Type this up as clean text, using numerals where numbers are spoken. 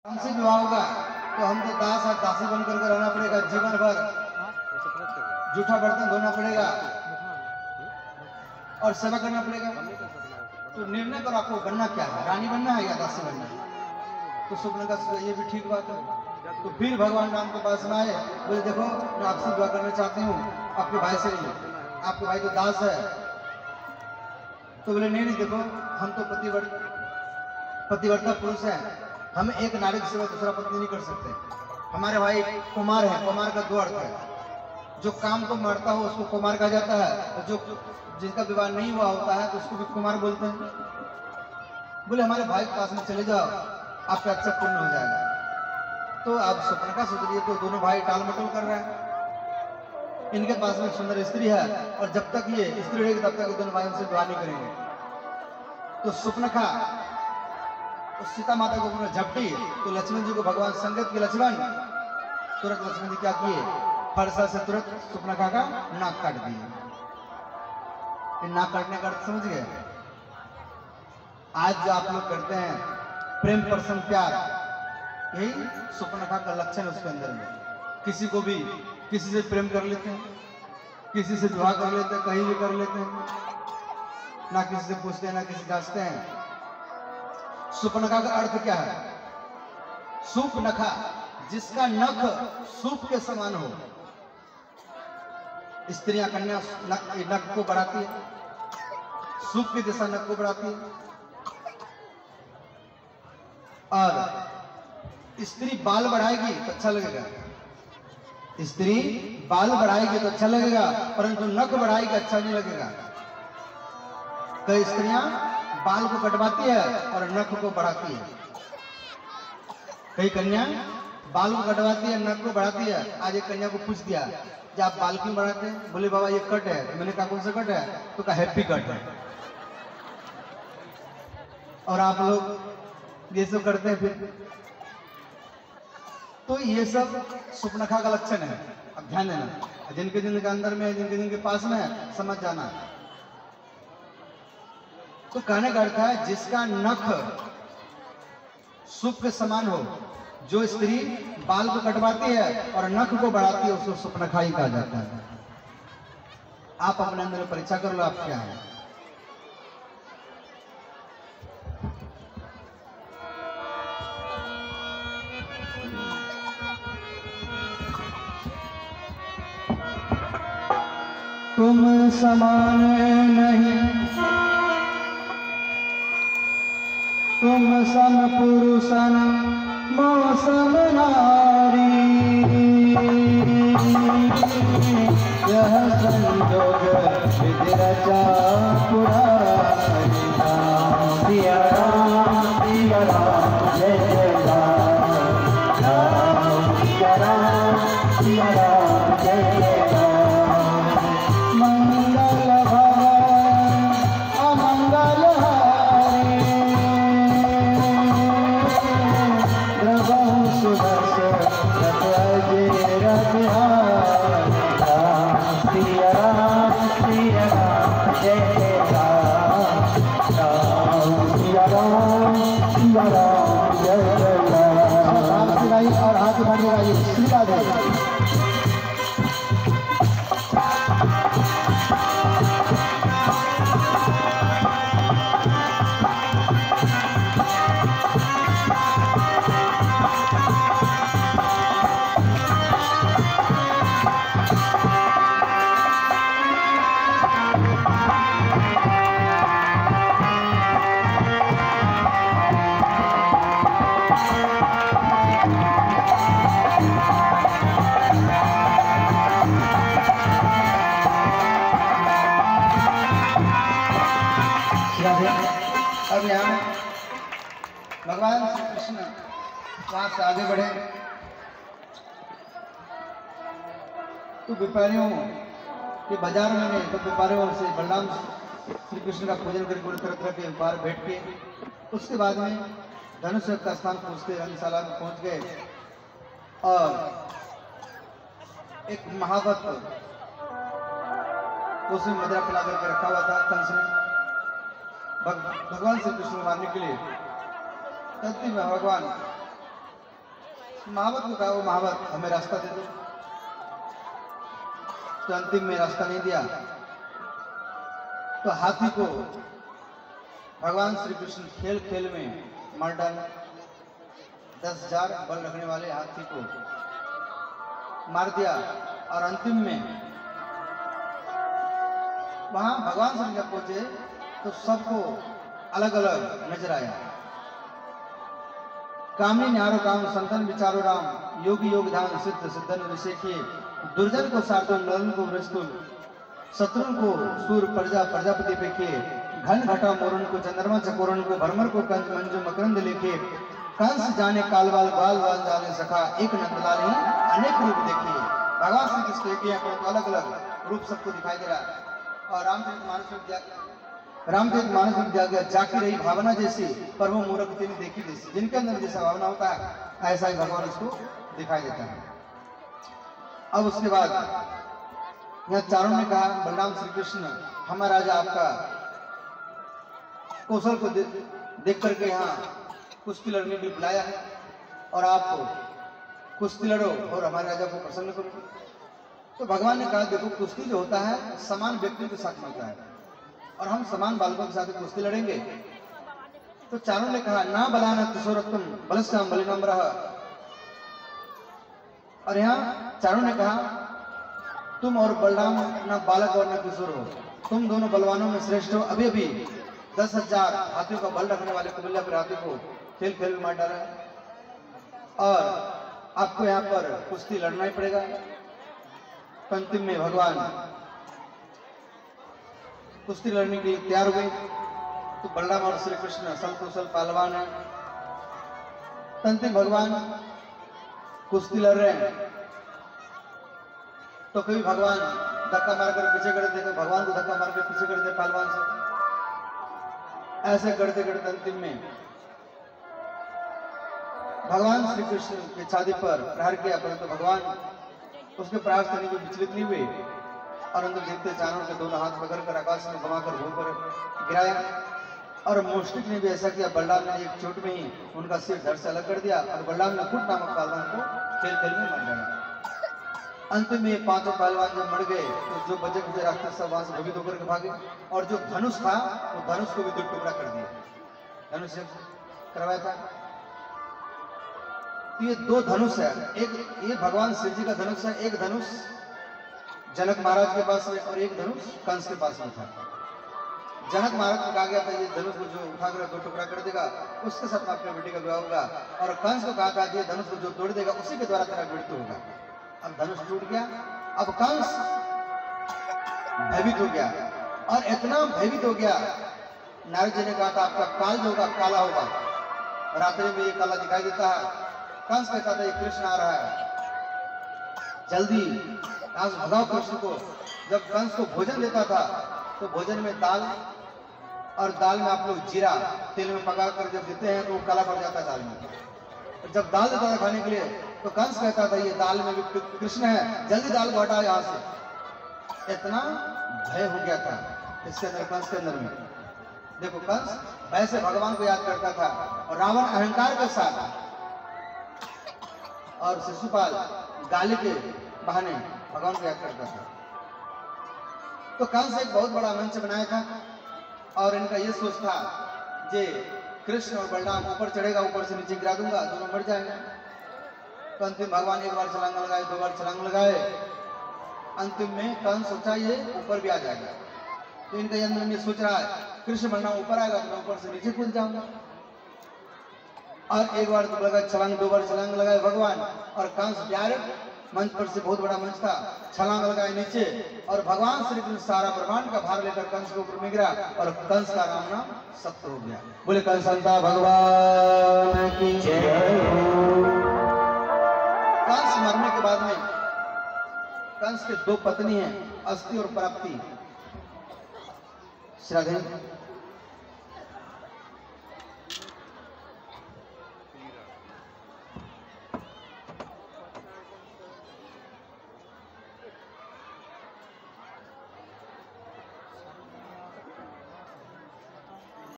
हमसे विवाह होगा तो हमको दास और दासी बनकर के रहना पड़ेगा, जीवन भर जूठा बर्तन धोना पड़ेगा और सेवा करना पड़ेगा। तो निर्णय करो आपको बनना क्या है, रानी बनना है या दासी बनना है। तो सुपने का ये भी ठीक बात है। तो फिर भगवान राम के पास में आए, बोले देखो मैं आपसे विवाह करना चाहती हूँ आपके भाई से, आपके भाई तो दास है। तो बोले नहीं नहीं, देखो हम तो पतिव्रता पुरुष है, हम एक नारी के सिवा दूसरा पत्नी नहीं कर सकते। हमारे भाई कुमार है, कुमार का दो अर्थ है, जो काम को मरता हो उसको कुमार कहा जाता है, और जो जिनका विवाह नहीं हुआ होता है तो उसको भी कुमार बोलते हैं। बोले हमारे भाई के पास में चले जाओ, आपका अच्छा पुण्य हो जाएगा। तो आप सपना का सोच लिए, तो दोनों भाई टाल मटोल कर रहे हैं। इनके पास में सुंदर स्त्री है और जब तक ये स्त्री रहेगी तब तक दोनों भाई उनसे विवाह नहीं करेंगे। तो सुपनखा उस सीता माता को उन्होंने झपटी, तो लक्ष्मण जी को भगवान संगत के लक्ष्मण, तुरंत लक्ष्मण जी क्या किए, फरसा से तुरंत सुपनखा का नाक काट दिए। नाक काटने का अर्थ समझ गए। आज जो आप लोग करते हैं प्रेम प्रसन्न प्यार, यही सुपनखा का लक्षण है उसके अंदर में। किसी को भी किसी से प्रेम कर लेते हैं, किसी से विवाह कर लेते हैं, कहीं भी कर लेते हैं, ना किसी से पूछते हैं ना किसी जांचते हैं। सुपनखा का अर्थ क्या है? सुपनखा, जिसका नख सूप के समान हो। स्त्रियां कन्या नख को बढ़ाती है, सूप के जैसा नख को बढ़ाती है। और स्त्री बाल बढ़ाएगी तो अच्छा लगेगा, स्त्री बाल बढ़ाएगी तो अच्छा लगेगा, परंतु नख बढ़ाएगी अच्छा नहीं लगेगा। कई स्त्रियां बाल को कटवाती है और नख को बढ़ाती है, कई कन्या बाल को कटवाती है नख को बढ़ाती है। आज एक कन्या को पूछ दिया कि आप बाल क्यों बढ़ाते हैं? बोले बाबा ये कट है। तो मैंने कहा कौन सा कट है? तो कहा हैप्पी कट है। और आप लोग ये सब करते हैं फिर। तो ये सब सुपनखा का लक्षण है। अब ध्यान देना, जिनके जिनके अंदर में, जिनके पास में है, समझ जाना। तो कहने का अर्थ है जिसका नख सूप के समान हो, जो स्त्री बाल को कटवाती है और नख को बढ़ाती है, उसको सुपनखाई कहा जाता है। आप अपने अंदर परीक्षा कर लो आप क्या है। तुम समान नहीं, तुम सम पुरुषन मौसम नारी, यह संजोग विधि रचा पुरारी। सिया राम जय जय राम, सिया राम जय जय राम। मंगल भवन अमंगल हारी, द्रवहु सुदर्श रथ अजय रथिहारी। सिया राम जय जय राम, सिया राम जय जय राम। राम सिलाई और हाथ बढ़ने वाली सीता देवी। अब यहाँ भगवान श्री कृष्ण वहां से आगे बढ़े तो व्यापारियों के बाजार में गए। तो व्यापारियों से बलराम श्री कृष्ण का पूजन करके तरह तरह के व्यापार बैठ के, उसके बाद में धनुष का स्थान पहुँच के रंगशाला में पहुँच गए। और एक महावत उसमें मदरा पिला करके रखा हुआ था कंस ने भगवान श्री कृष्ण को मारने के लिए। तब भगवान महावत को कहा, वो महावत हमें रास्ता दे दो। तो अंतिम में रास्ता नहीं दिया, तो हाथी को भगवान श्री कृष्ण खेल खेल में मार डाला। 10,000 बल रखने वाले हाथी को मार दिया। और अंतिम में वहां भगवान श्री जब पहुंचे तो सबको अलग अलग नजर आया। कामी न्यारो काम संतन विचारो राम, योगी योग ध्यान सिद्ध सिद्धन विषेखे, दुर्जन को सार्दुल नलन को वृस्तुल, शत्रुन को सूर प्रजापति पेखे, घन घटा मोरन को चंद्रमा चकोरन को, भरमर को कंज मंजू मकरंद लेखे, कंस जाने कालवाल बाल बाल जाने सखा, एक नंदलाल ही अनेक रूप देखे। भगवान श्री कृष्ण के यहाँ पर अलग अलग रूप सबको दिखाई दे रहा है। और रामचरितमानस में जाकी रही भावना जैसी, पर वो मूर्खता नहीं देखी जैसी। जिनके अंदर जैसा भावना होता है ऐसा ही भगवान उसको दिखाई देता है। अब उसके बाद यहाँ चारों ने कहा, बलराम श्री कृष्ण हमारा राजा आपका कौशल को देख करके यहाँ कुश्ती लड़ने के लिए बुलाया है, और आप कुश्ती लड़ो और हमारे राजा को प्रसन्न करो। तो भगवान ने कहा, देखो कुश्ती जो होता है समान व्यक्तियों के साथ मिलता है, और हम समान बालकों के साथ कुश्ती लड़ेंगे। तो चारों ने कहा, ना बलाना किशोरत्म बलश्याम बलिनम रह। और यहाँ चारों ने कहा, तुम और बलराम ना बालक और ना किशोर हो, तुम दोनों बलवानों में श्रेष्ठ हो। अभी अभी 10,000 हाथियों का बल रखने वाले कुबल्या हाथी को खेल खेल में मार डाला है, और आपको यहाँ पर कुश्ती लड़ना ही पड़ेगा। तो अंतिम में भगवान कुश्ती लड़ने के लिए तैयार हुए। तो बलराम और श्री कृष्ण सल कुशल पहलवान है। तो अंतिम भगवान कुश्ती लड़ रहे हैं, तो कभी भगवान धक्का मारकर पीछे कर देते, भगवान को धक्का मारकर पीछे कर देते पहलवान से। ऐसे करते करते अंतिम में भगवान श्री कृष्ण के छाती पर प्रहार किया, परंतु भगवान उसके प्रहार से नहीं विचलित नहीं हुए, और अंदर देखते चारों के दोनों हाथ पकड़कर आकाश में घुमाकर भूमि पर गिराया। और मुष्टिक ने भी ऐसा किया। बलराम ने एक चोट में ही उनका सिर धड़ से अलग कर दिया, और बलराम ने खुद नामक पहलवान को खेल खेल में मार डाला। अंत में पांचों पहलवान जब मर गए, तो जो बचे खुचे राक्षस सब वहां से भयभीत होकर के भागे, और जो धनुष था वो धनुष को भी 2 टुकड़ा कर दिया। धनुष करवाया था। तो ये 2 धनुष है, एक ये भगवान शिव जी का धनुष है, एक धनुष जनक महाराज के पास में और एक धनुष कंस के पास में था। जनक महाराज को कहा गया था, ये धनुष को जो उठाकर 2 टुकड़ा कर देगा उसके साथ आपके बेटी का विवाह होगा, और कंस को कहा था, ये धनुष को जो तोड़ देगा उसी के द्वारा तेरा मृत्यु होगा। अब धनुष टूट गया। अब कंस भयभीत हो गया, और इतना भयभीत हो गया, नारद जी ने कहा था आपका काल जो होगा काला होगा, रात्रि में ये काला दिखाई देता है। कंस कहता था ये कृष्ण आ रहा है, जल्दी कंस भगाओ कृष्ण को। जब कंस को भोजन देता था तो भोजन में दाल, और दाल में आप लोग जीरा तेल में पका कर जब देते हैं तो वो काला पड़ जाता है दाल में। जब दाल देता था खाने के लिए तो कंस कहता था ये दाल में भी कृष्ण है, जल्दी दाल को हटाओ यहाँ से। इतना भय हो गया था इसके अंदर, कंस के अंदर में। देखो कंस भय से भगवान को याद करता था, और रावण अहंकार के साथ, और शिशुपाल गाली के बहाने भगवान को याद करता था। तो कंस एक बहुत बड़ा मंच बनाया था, और इनका ये सोच था जे कृष्ण और बलराम ऊपर चढ़ेगा, ऊपर से नीचे गिरा दूंगा, दोनों मर जाएंगे। तो अंतिम भगवान एक बार छलांग लगाए, 2 बार छलांग लगाए। अंतिम में कंस सोचा ये ऊपर भी आ जाएगा। तो इनका अंदर में सोच रहा है कृष्ण बलराम ऊपर आएगा तो मैं ऊपर से नीचे कूद जाऊंगा। और एक बार तो लगा छलांग, 2 बार छलांग लगाए भगवान, और कंस डायरेक्ट मंच पर से, बहुत बड़ा मंच था, छलांग लगाए नीचे, और भगवान श्री कृष्ण सारा ब्रह्मांड का भार लेकर कंस के ऊपर में गिरा, और कंस का राम नाम सत्य हो गया। बोले कंसंता भगवान की जय हो। कंस मरने के बाद में कंस के 2 पत्नी हैं, अस्थि और प्राप्ति। श्रद्धेय